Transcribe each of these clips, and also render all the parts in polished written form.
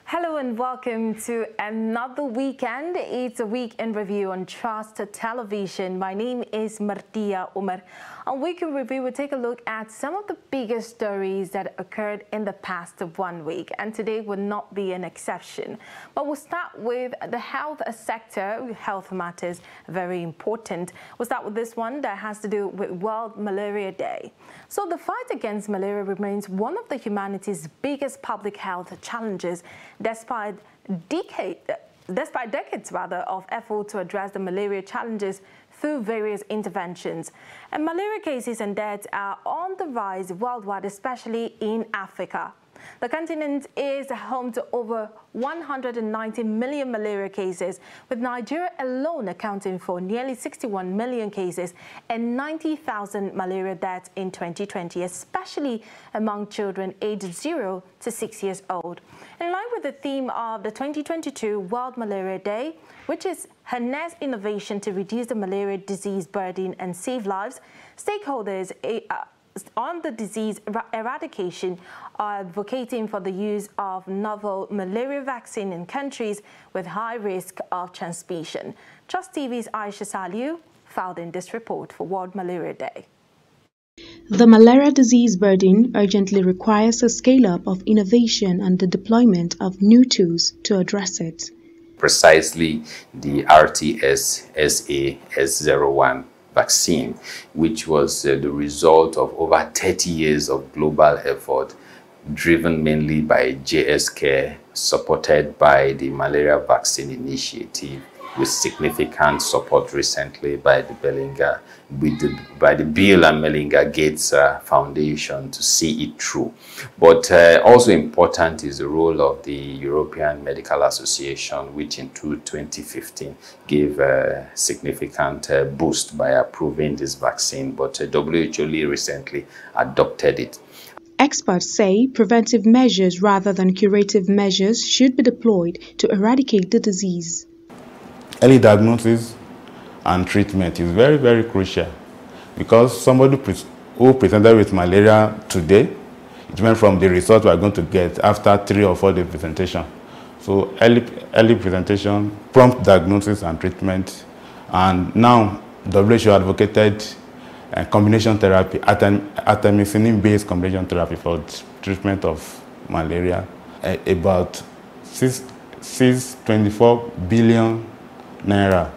Hello and welcome to another weekend. It's a week in review on Trust Television. My name is Martia Umar. On Week in Review, we'll take a look at some of the biggest stories that occurred in the past 1 week, and today will not be an exception. But we'll start with the health sector. Health matters, very important. We'll start with this one that has to do with World Malaria Day. So the fight against malaria remains one of the humanity's biggest public health challenges, despite decades of effort to address the malaria challenges through various interventions. And malaria cases and deaths are on the rise worldwide, especially in Africa. The continent is home to over 190 million malaria cases, with Nigeria alone accounting for nearly 61 million cases and 90,000 malaria deaths in 2020, especially among children aged 0 to 6 years old. In line with the theme of the 2022 World Malaria Day, which is harness innovation to reduce the malaria disease burden and save lives, stakeholders on the disease eradication are advocating for the use of novel malaria vaccine in countries with high risk of transmission. Trust TV's Aisha Saliu filed in this report for World Malaria Day. The malaria disease burden urgently requires a scale-up of innovation and the deployment of new tools to address it. Precisely the RTS-SA-S01 vaccine, which was the result of over 30 years of global effort, driven mainly by JSK, supported by the Malaria Vaccine Initiative, with significant support recently by the Bill and Melinda Gates Foundation to see it through. But also important is the role of the European Medical Association, which in 2015 gave a significant boost by approving this vaccine, but WHO recently adopted it. Experts say preventive measures rather than curative measures should be deployed to eradicate the disease. Early diagnosis and treatment is very, very crucial, because somebody who presented with malaria today, it went from the result we are going to get after 3 or 4 day presentation. So early presentation, prompt diagnosis and treatment, and now WHO advocated combination therapy, artemisinin-based combination therapy for treatment of malaria. About 624 billion naira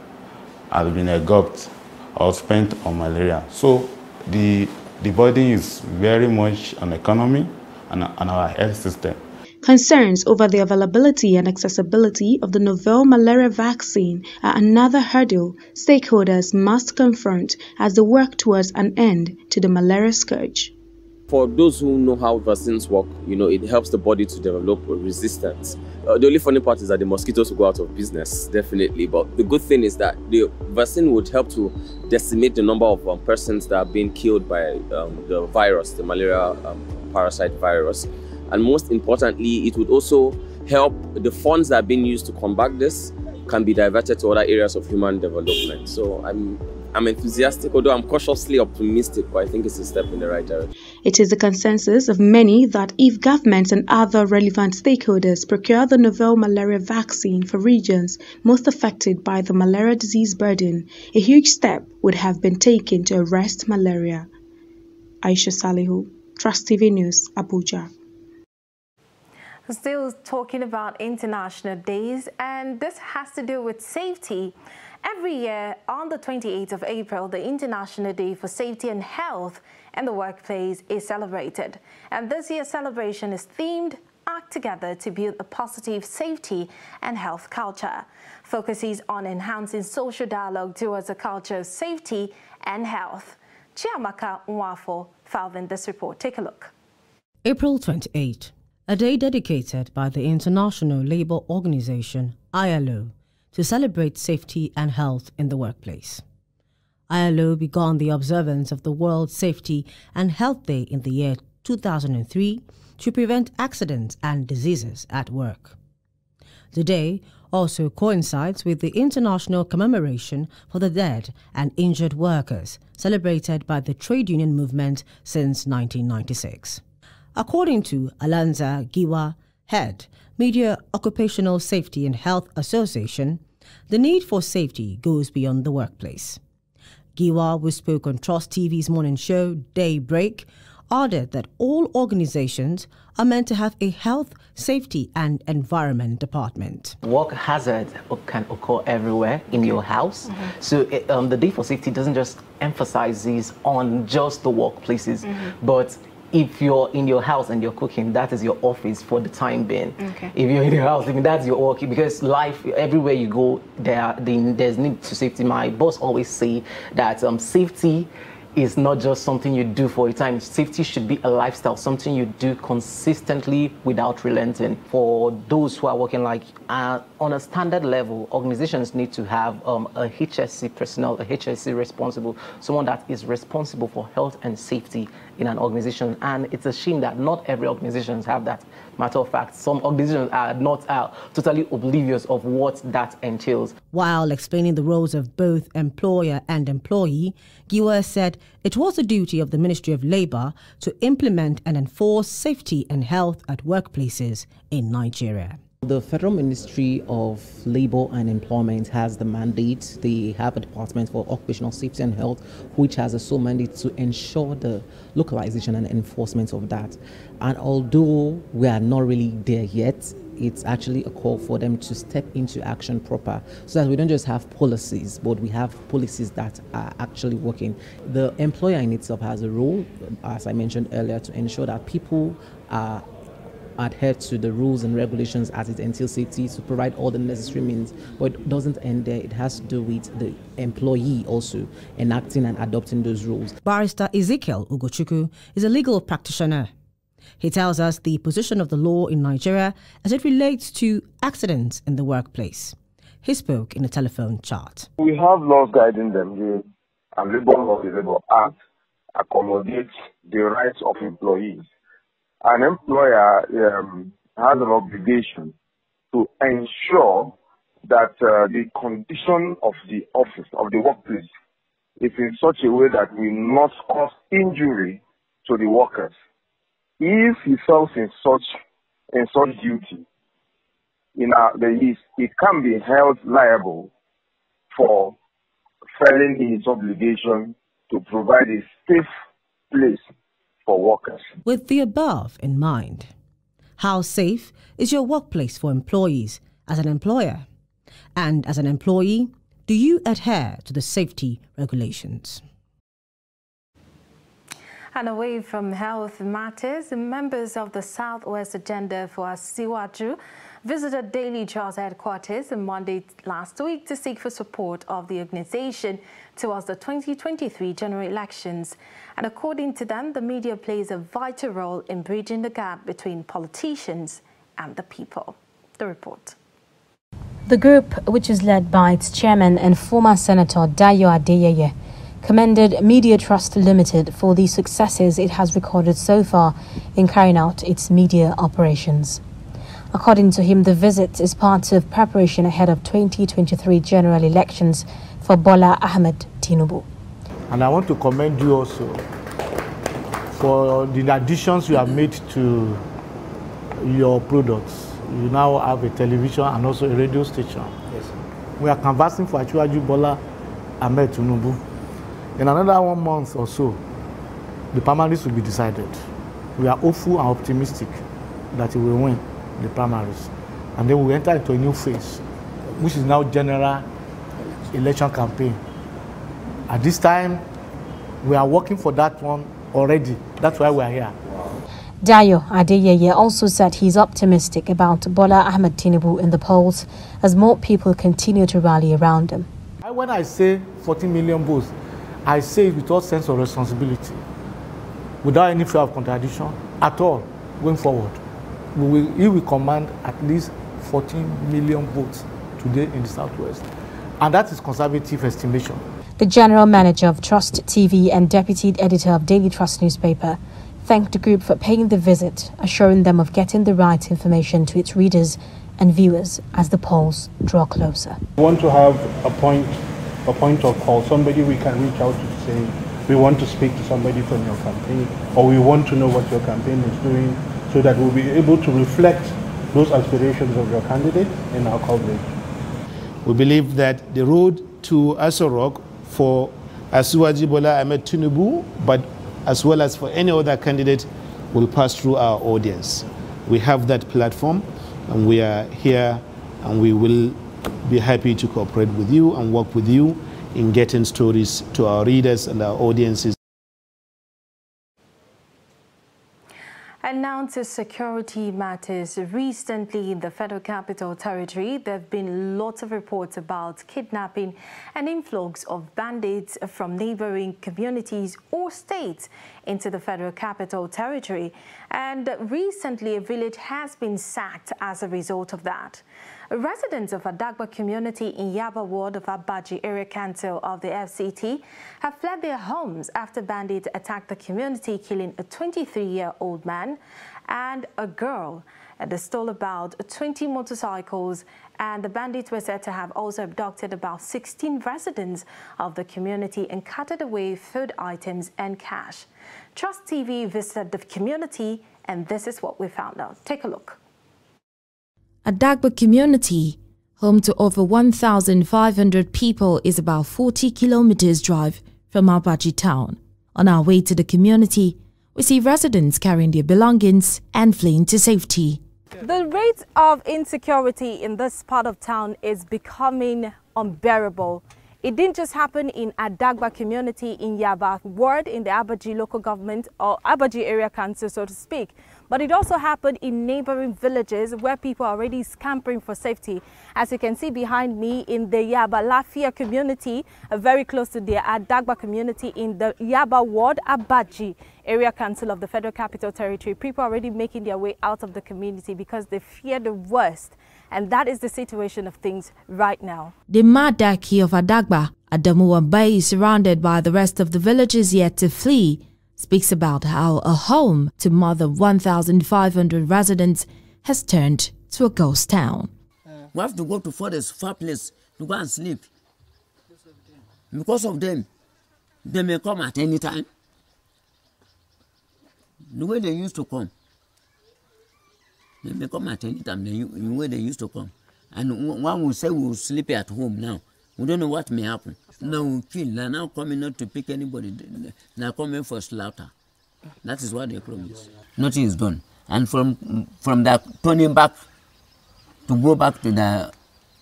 has been engulfed or spent on malaria. So the body is very much an economy and our health system. Concerns over the availability and accessibility of the novel malaria vaccine are another hurdle stakeholders must confront as they work towards an end to the malaria scourge. For those who know how vaccines work, it helps the body to develop resistance. The only funny part is that the mosquitoes will go out of business, definitely. But the good thing is that the vaccine would help to decimate the number of persons that are being killed by the virus, the malaria parasite virus. And most importantly, it would also help the funds that are being used to combat this can be diverted to other areas of human development. So I'm enthusiastic, although I'm cautiously optimistic, but I think it's a step in the right direction. It is the consensus of many that if governments and other relevant stakeholders procure the novel malaria vaccine for regions most affected by the malaria disease burden, a huge step would have been taken to arrest malaria. Aisha Salihu, Trust TV News, Abuja. Still talking about international days, and this has to do with safety. Every year on the 28th of April, the International Day for Safety and Health in the Workplace is celebrated. And this year's celebration is themed Act Together to Build a Positive Safety and Health Culture. Focuses on enhancing social dialogue towards a culture of safety and health. Chiamaka Nwafo filed in this report. Take a look. April 28, a day dedicated by the International Labour Organization, ILO, to celebrate safety and health in the workplace. ILO began the observance of the World Safety and Health Day in the year 2003 to prevent accidents and diseases at work. The day also coincides with the international commemoration for the dead and injured workers, celebrated by the trade union movement since 1996. According to Alanza Giwa, HEAD, Media Occupational Safety and Health Association, the need for safety goes beyond the workplace. Giwa, who spoke on Trust TV's morning show, Daybreak, added that all organizations are meant to have a health, safety and environment department. Work hazard can occur everywhere in your house. So the Day for Safety doesn't just emphasize this on just the workplaces, but if you're in your house and you're cooking, that is your office for the time being. If you're in your house, I mean, that's your work, because life, everywhere you go, there's need to safety. My boss always say that safety is not just something you do for a time. Safety should be a lifestyle, something you do consistently without relenting. For those who are working on a standard level, organizations need to have a HSC personnel, a HSC responsible, someone that is responsible for health and safety in an organization. And it's a shame that not every organization have that. Matter of fact, some organizations are not totally oblivious of what that entails. While explaining the roles of both employer and employee, Giwa said it was the duty of the Ministry of Labour to implement and enforce safety and health at workplaces in Nigeria. The Federal Ministry of Labour and Employment has the mandate. They have a Department for Occupational Safety and Health, which has a sole mandate to ensure the localization and enforcement of that. And although we are not really there yet, it's actually a call for them to step into action proper, so that we don't just have policies, but we have policies that are actually working. The employer in itself has a role, as I mentioned earlier, to ensure that people are adhere to the rules and regulations as it entails safety, to provide all the necessary means. But it doesn't end there. It has to do with the employee also enacting and adopting those rules. Barrister Ezekiel Ugochukwu is a legal practitioner. He tells us the position of the law in Nigeria as it relates to accidents in the workplace. He spoke in a telephone chat. We have laws guiding them. The Labor Law, the Labor Act accommodates the rights of employees. An employer has an obligation to ensure that the condition of the office, of the workplace, is in such a way that will not cause injury to the workers. If he fails in such duty, it can be held liable for failing in its obligation to provide a safe place for workers. With the above in mind, how safe is your workplace for employees as an employer? And as an employee, do you adhere to the safety regulations? And away from health matters, members of the Southwest Agenda for Asiwaju visited Daily Trust headquarters on Monday last week to seek for support of the organization towards the 2023 general elections. And according to them, the media plays a vital role in bridging the gap between politicians and the people. The report. The group, which is led by its chairman and former Senator Dayo Adeyeye, commended Media Trust Limited for the successes it has recorded so far in carrying out its media operations. According to him, the visit is part of preparation ahead of 2023 general elections for Bola Ahmed Tinubu. And I want to commend you also for the additions you have made to your products. You now have a television and also a radio station. Yes. We are canvassing for Asiwaju Bola Ahmed Tinubu. In another 1 month or so, the primaries will be decided. We are hopeful and optimistic that he will win the primaries. And then we enter into a new phase, which is now general election campaign. At this time, we are working for that one already. That's why we are here. Dayo Adeyeye also said he's optimistic about Bola Ahmed Tinubu in the polls as more people continue to rally around him. When I say 14 million votes, I say it with all sense of responsibility, without any fear of contradiction at all, going forward. He will command at least 14 million votes today in the Southwest. And that is conservative estimation. The general manager of Trust TV and deputy editor of Daily Trust newspaper thanked the group for paying the visit, assuring them of getting the right information to its readers and viewers as the polls draw closer. We want to have a point of call, somebody we can reach out to say, we want to speak to somebody from your campaign, or we want to know what your campaign is doing, so that we'll be able to reflect those aspirations of your candidate in our coverage. We believe that the road to Aso Rock for Asiwaju Bola Ahmed Tinubu, but as well as for any other candidate, will pass through our audience. We have that platform, and we are here, and we will be happy to cooperate with you and work with you in getting stories to our readers and our audiences. And now to security matters. Recently in the Federal Capital Territory, there have been lots of reports about kidnapping and influx of bandits from neighboring communities or states into the Federal Capital Territory. And recently a village has been sacked as a result of that. Residents of Adagba community in Yaba ward of Abaji area council of the FCT have fled their homes after bandits attacked the community, killing a 23-year-old man and a girl. They stole about 20 motorcycles, and the bandits were said to have also abducted about 16 residents of the community and carted away food items and cash. Trust TV visited the community, and this is what we found out. Take a look. Adagba community, home to over 1,500 people, is about 40 kilometers drive from Abaji town. On our way to the community, we see residents carrying their belongings and fleeing to safety. The rate of insecurity in this part of town is becoming unbearable. It didn't just happen in Adagba community in Yaba ward in the Abaji local government or Abaji area council, so to speak, but it also happened in neighboring villages where people are already scampering for safety. As you can see behind me in the Yaba Lafia community, very close to the Adagba community in the Yaba ward, Abaji area council of the Federal Capital Territory, people are already making their way out of the community because they fear the worst. And that is the situation of things right now. The Madaki of Adagba, Adamu Wambai, is surrounded by the rest of the villages yet to flee, speaks about how a home to more than 1,500 residents has turned to a ghost town. We have to go to forest, far place, to go and sleep. Because of them, they may come at any time. The way they used to come. They may come at any time, the way they used to come. And one will say we will sleep at home now. We don't know what may happen. Now we kill. They're now coming not to pick anybody. They're coming for slaughter. That is what they promise. Nothing is done. And from that, turning back to go back to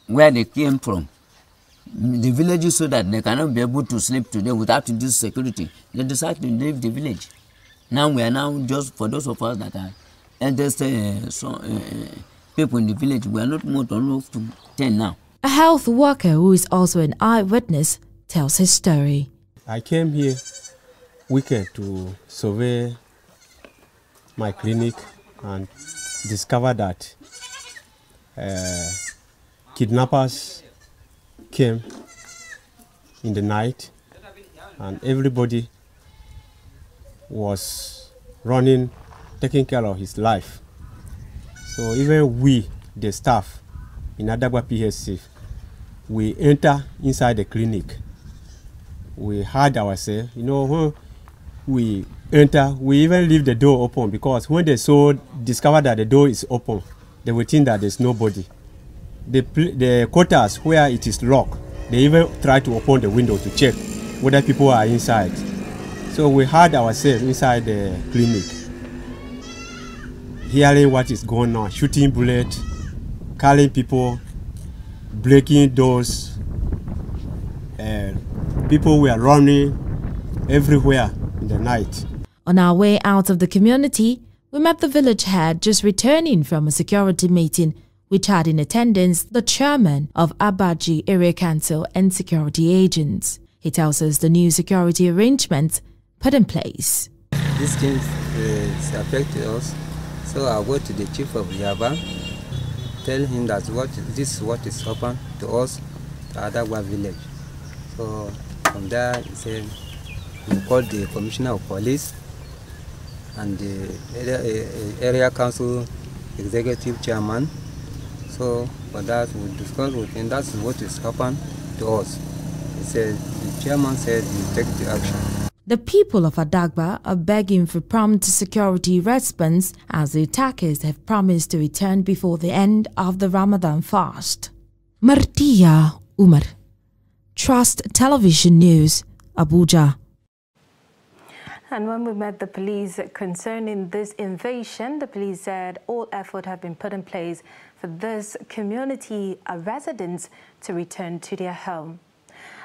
where they came from, the villages, so that they cannot be able to sleep today without this security, they decide to leave the village. Now we are now, just for those of us that are people in the village, we are not more than 10 now. A health worker who is also an eyewitness tells his story. I came here weekend to survey my clinic and discover that kidnappers came in the night and everybody was running, taking care of his life. So even we, the staff in Adagba PHC, we enter inside the clinic. We hide ourselves. You know, when we enter, we even leave the door open, because when they discover that the door is open, they will think that there's nobody. The quarters where it is locked, they even try to open the window to check whether people are inside. So we hide ourselves inside the clinic, hearing what is going on, shooting bullets, calling people, breaking doors. People were running everywhere in the night. On our way out of the community, we met the village head just returning from a security meeting which had in attendance the chairman of Abaji Area Council and security agents. He tells us the new security arrangements put in place. This change affected us, so I go to the chief of Yaba, tell him that this is what is happened to us, to Adagba village. So from there, he said we called the commissioner of police and the area council executive chairman. So for that, we discussed with him. That's what is happened to us. He said the chairman said he will take the action. The people of Adagba are begging for prompt security response as the attackers have promised to return before the end of the Ramadan fast. Martia Umar, Trust Television News, Abuja. And when we met the police concerning this invasion, the police said all effort have been put in place for this community residents to return to their home.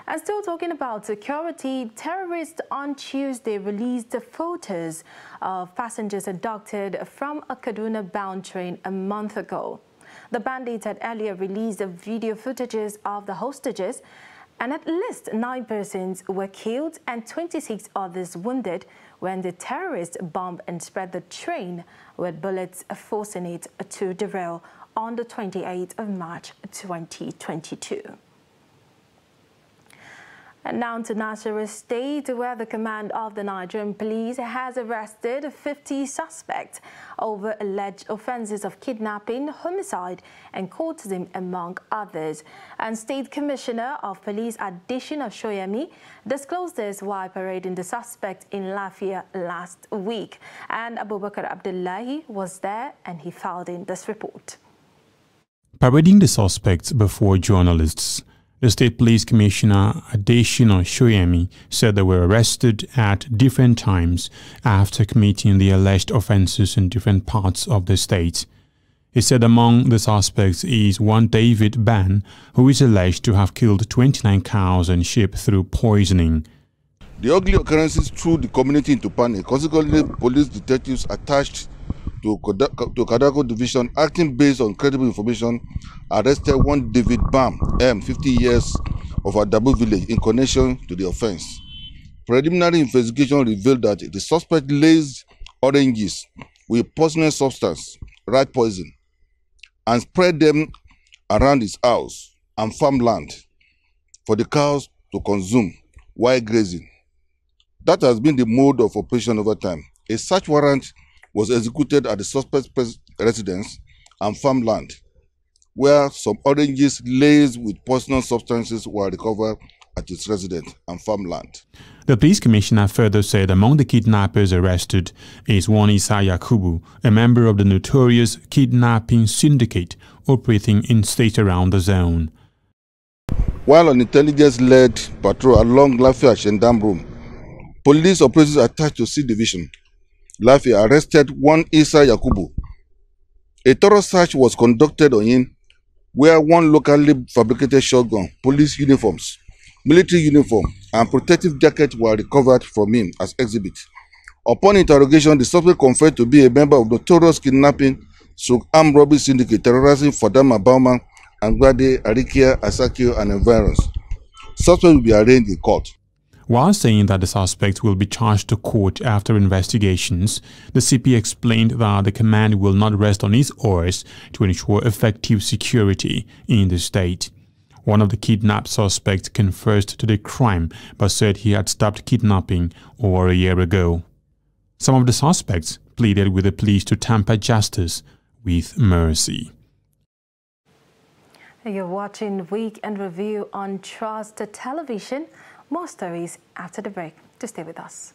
And still talking about security, terrorists on Tuesday released photos of passengers abducted from a Kaduna-bound train a month ago. The bandits had earlier released video footages of the hostages, and at least 9 persons were killed and 26 others wounded when the terrorists bombed and spread the train with bullets forcing it to derail on the 28th of March 2022. And now to Nasarawa State, where the command of the Nigerian police has arrested 50 suspects over alleged offences of kidnapping, homicide and courtesy, among others. And State Commissioner of Police Adesina Shoyemi disclosed this while parading the suspect in Lafia last week. And Abubakar Abdullahi was there and he filed in this report. Parading the suspects before journalists, the State Police Commissioner Adesina Shoyemi said they were arrested at different times after committing the alleged offences in different parts of the state. He said among the suspects is one David Ban, who is alleged to have killed 29 cows and sheep through poisoning. The ugly occurrences threw the community into panic. Consequently, police detectives attached to Kadago Division, acting based on credible information, arrested one David Bam, 50 years, of Adabu village in connection to the offense. Preliminary investigation revealed that the suspect laced oranges with poisonous substance, rat poison, and spread them around his house and farmland for the cows to consume while grazing. That has been the mode of operation over time. A search warrant was executed at the suspect's residence and farmland, where some oranges laced with poisonous substances were recovered at its residence and farmland. The police commissioner further said among the kidnappers arrested is one Isa Yakubu, a member of the notorious kidnapping syndicate operating in states around the zone. While on intelligence-led patrol along Lafia-Shendam Road, police operatives attached to C Division Lafia arrested one Isa Yakubu. A thorough search was conducted on him, where one locally fabricated shotgun, police uniforms, military uniform, and protective jacket were recovered from him as exhibit. Upon interrogation, the suspect confessed to be a member of the notorious kidnapping armed robbery syndicate terrorizing Fadama Bauman, Angbade, Arikia, Asakio, and environs. Suspect will be arraigned in court. While saying that the suspect will be charged to court after investigations, the CP explained that the command will not rest on its oars to ensure effective security in the state. One of the kidnapped suspects confessed to the crime but said he had stopped kidnapping over a year ago. Some of the suspects pleaded with the police to temper justice with mercy. You're watching Weekend Review on Trust Television. More stories after the break. To stay with us.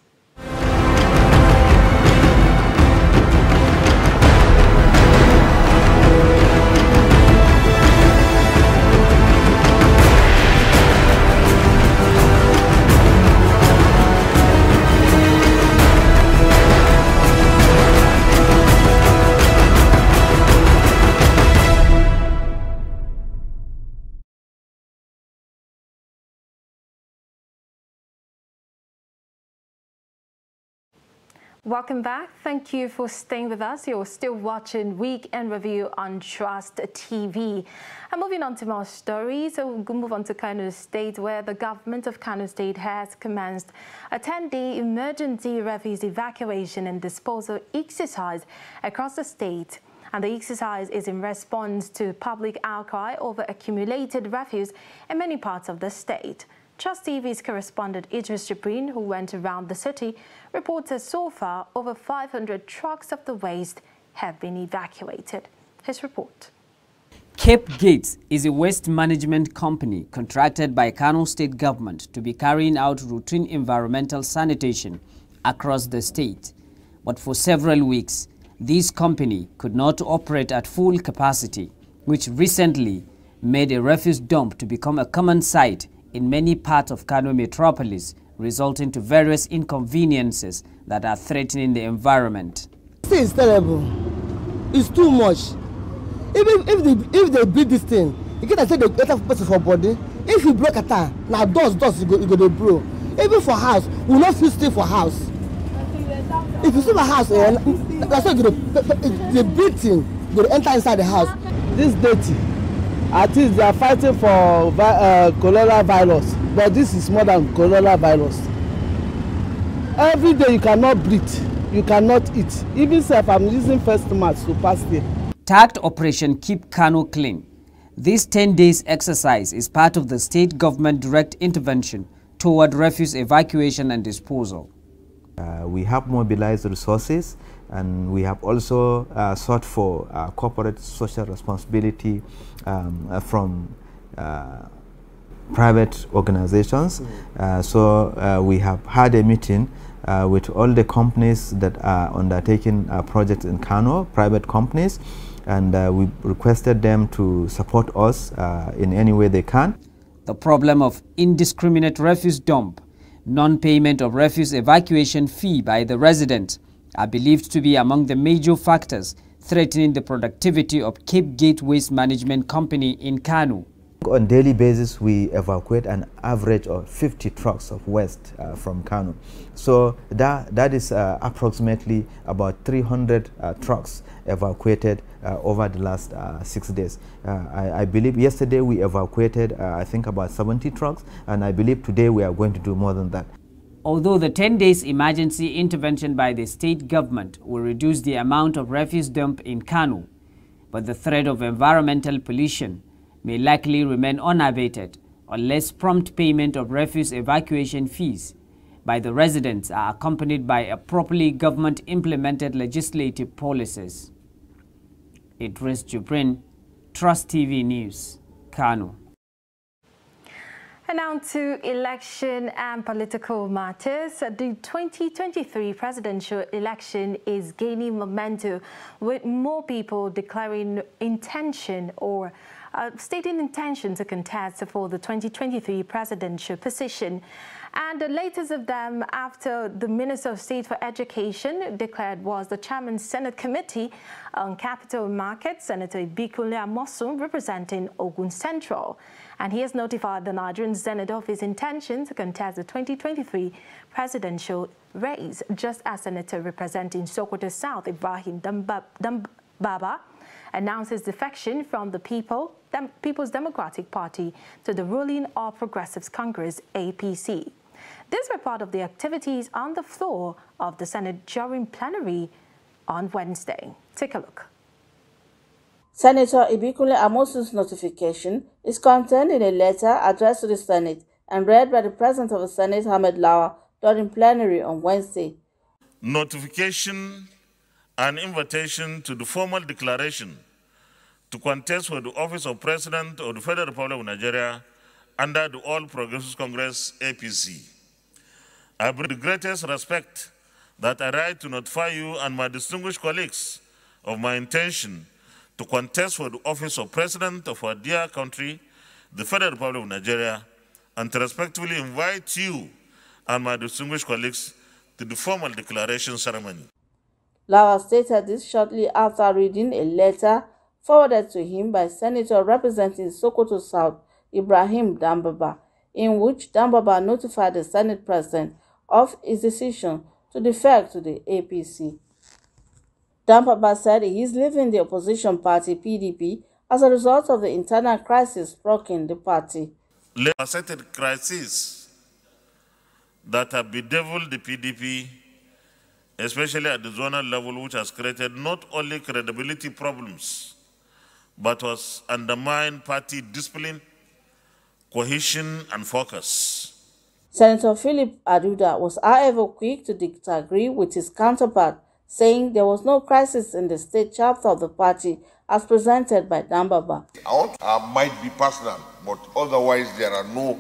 Welcome back. Thank you for staying with us. You're still watching Weekend Review on Trust TV. And moving on to more stories, so we'll move on to Kano State, where the government of Kano State has commenced a 10-day emergency refuse evacuation and disposal exercise across the state. And the exercise is in response to public outcry over accumulated refuse in many parts of the state. Trust TV's correspondent Idris Jibrin, who went around the city, reports that so far over 500 trucks of the waste have been evacuated. His report. Cape Gate is a waste management company contracted by Kano State government to be carrying out routine environmental sanitation across the state. But for several weeks, this company could not operate at full capacity, which recently made a refuse dump to become a common sight in many parts of Kano metropolis, resulting to various inconveniences that are threatening the environment. This is terrible. It's too much. Even if they build this thing, you can say the better person for body. If you break a tire, now dust you go to blow. Even for house, we not feel stay for house. If you see my house, that's why the big thing will enter inside the house. This dirty, at least they are fighting for coronavirus, but this is more than coronavirus. Every day you cannot breathe, you cannot eat. Even if I'm using face masks to pass here. Tagged Operation Keep Kano Clean. This 10 days exercise is part of the state government direct intervention toward refuse evacuation and disposal. We have mobilized resources, and we have also sought for corporate social responsibility from private organizations. So we have had a meeting with all the companies that are undertaking projects in Kano, private companies, and we requested them to support us in any way they can. The problem of indiscriminate refuse dump, non-payment of refuse evacuation fee by the residents are believed to be among the major factors threatening the productivity of Cape Gate Waste Management Company in Kano. On a daily basis, we evacuate an average of 50 trucks of waste from Kano. So that is approximately about 300 trucks evacuated over the last 6 days. I believe yesterday we evacuated, I think, about 70 trucks, and I believe today we are going to do more than that. Although the 10 days emergency intervention by the state government will reduce the amount of refuse dump in Kano, but the threat of environmental pollution may likely remain unabated unless prompt payment of refuse evacuation fees by the residents are accompanied by a properly government-implemented legislative policies. Idris Jubrin, Trust TV News, Kano. And now to election and political matters. The 2023 presidential election is gaining momentum, with more people declaring intention or stating intention to contest for the 2023 presidential position. And the latest of them, after the Minister of State for Education declared, was the Chairman Senate Committee on Capital Markets, Senator Ibikunle Amosun, representing Ogun Central. And he has notified the Nigerian Senate of his intention to contest the 2023 presidential race, just as Senator representing Sokoto South, Ibrahim Dambaba, announces defection from the People's Democratic Party to the ruling All Progressives Congress, APC. These were part of the activities on the floor of the Senate during plenary on Wednesday. Take a look. Senator Ibikunle Amosun's notification is contained in a letter addressed to the Senate and read by the President of the Senate, Ahmed Lawa, during plenary on Wednesday. Notification and invitation to the formal declaration to contest for the office of President of the Federal Republic of Nigeria under the All Progressives Congress, APC. I bring the greatest respect that I write to notify you and my distinguished colleagues of my intention to contest for the office of President of our dear country, the Federal Republic of Nigeria, and to respectfully invite you and my distinguished colleagues to the formal declaration ceremony. Lawa stated this shortly after reading a letter forwarded to him by Senator representing Sokoto South, Ibrahim Dambaba, in which Dambaba notified the Senate President of his decision to defect to the APC. Dambaba said he is leaving the opposition party, PDP, as a result of the internal crisis rocking the party. Accepted crises that have bedeviled the PDP, especially at the zonal level, which has created not only credibility problems, but has undermined party discipline, cohesion, and focus. Senator Philip Aduda was, however, quick to disagree with his counterpart saying there was no crisis in the state chapter of the party as presented by Dambaba. I might be personal, but otherwise there are no,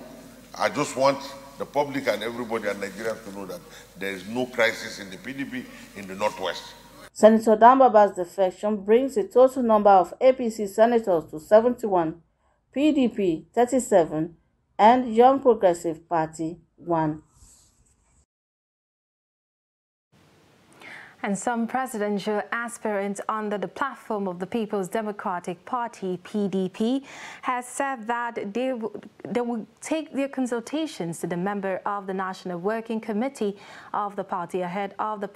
I just want the public and everybody and Nigerians to know that there is no crisis in the PDP in the Northwest. Senator Dambaba's defection brings the total number of APC senators to 71, PDP 37, and Young Progressive Party 1. And some presidential aspirants under the platform of the People's Democratic Party, PDP, has said that they will take their consultations to the member of the National Working Committee of the party ahead of the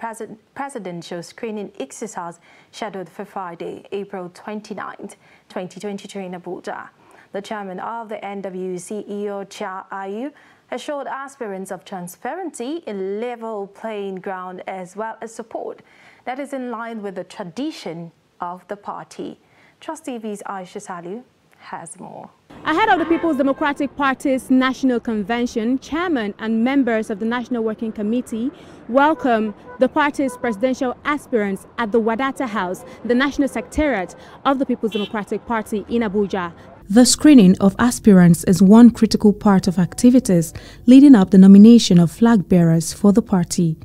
presidential screening exercise scheduled for Friday, April 29th, 2023 in Abuja. The chairman of the NWC, CEO Chia Ayu, assured aspirants of transparency, a level playing ground, as well as support that is in line with the tradition of the party. Trust TV's Aisha Saliu has more. Ahead of the People's Democratic Party's National Convention, chairman and members of the National Working Committee welcome the party's presidential aspirants at the Wadata House, the National Secretariat of the People's Democratic Party in Abuja. The screening of aspirants is one critical part of activities leading up the nomination of flag bearers for the party.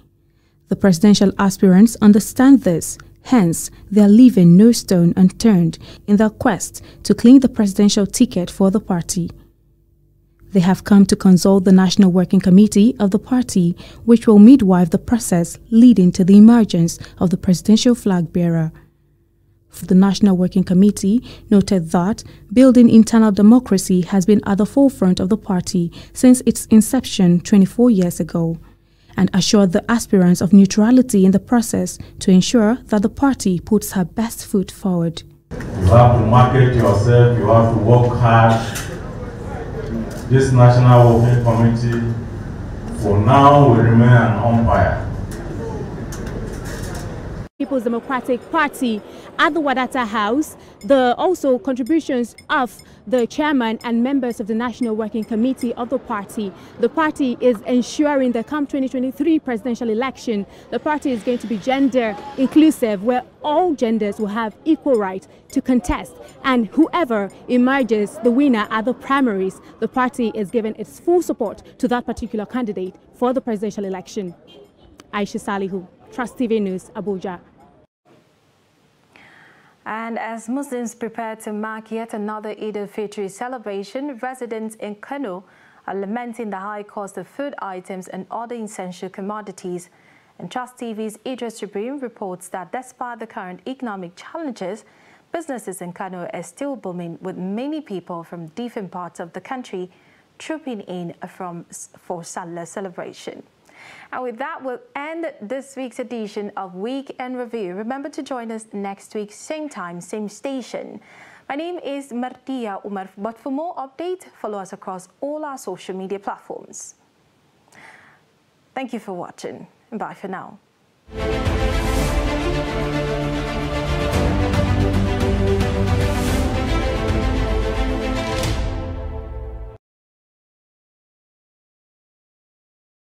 The presidential aspirants understand this, hence they are leaving no stone unturned in their quest to claim the presidential ticket for the party. They have come to consult the National Working Committee of the party, which will midwife the process leading to the emergence of the presidential flag bearer. The National Working Committee noted that building internal democracy has been at the forefront of the party since its inception 24 years ago, and assured the aspirants of neutrality in the process to ensure that the party puts her best foot forward. You have to market yourself, you have to work hard. This National Working Committee, for now, will remain an umpire. People's Democratic Party at the Wadata House, the also contributions of the chairman and members of the National Working Committee of the party. The party is ensuring that come 2023 presidential election, the party is going to be gender inclusive, where all genders will have equal right to contest, and whoever emerges the winner at the primaries, the party is giving its full support to that particular candidate for the presidential election. Aisha Salihu, Trust TV News, Abuja. And as Muslims prepare to mark yet another Eid al-Fitr celebration, residents in Kano are lamenting the high cost of food items and other essential commodities. And Trust TV's Idris Jibril reports that despite the current economic challenges, businesses in Kano are still booming, with many people from different parts of the country trooping in for Salah celebration. And with that, we'll end this week's edition of Weekend Review. Remember to join us next week, same time, same station. My name is Martia Umar, but for more updates, follow us across all our social media platforms. Thank you for watching, and bye for now.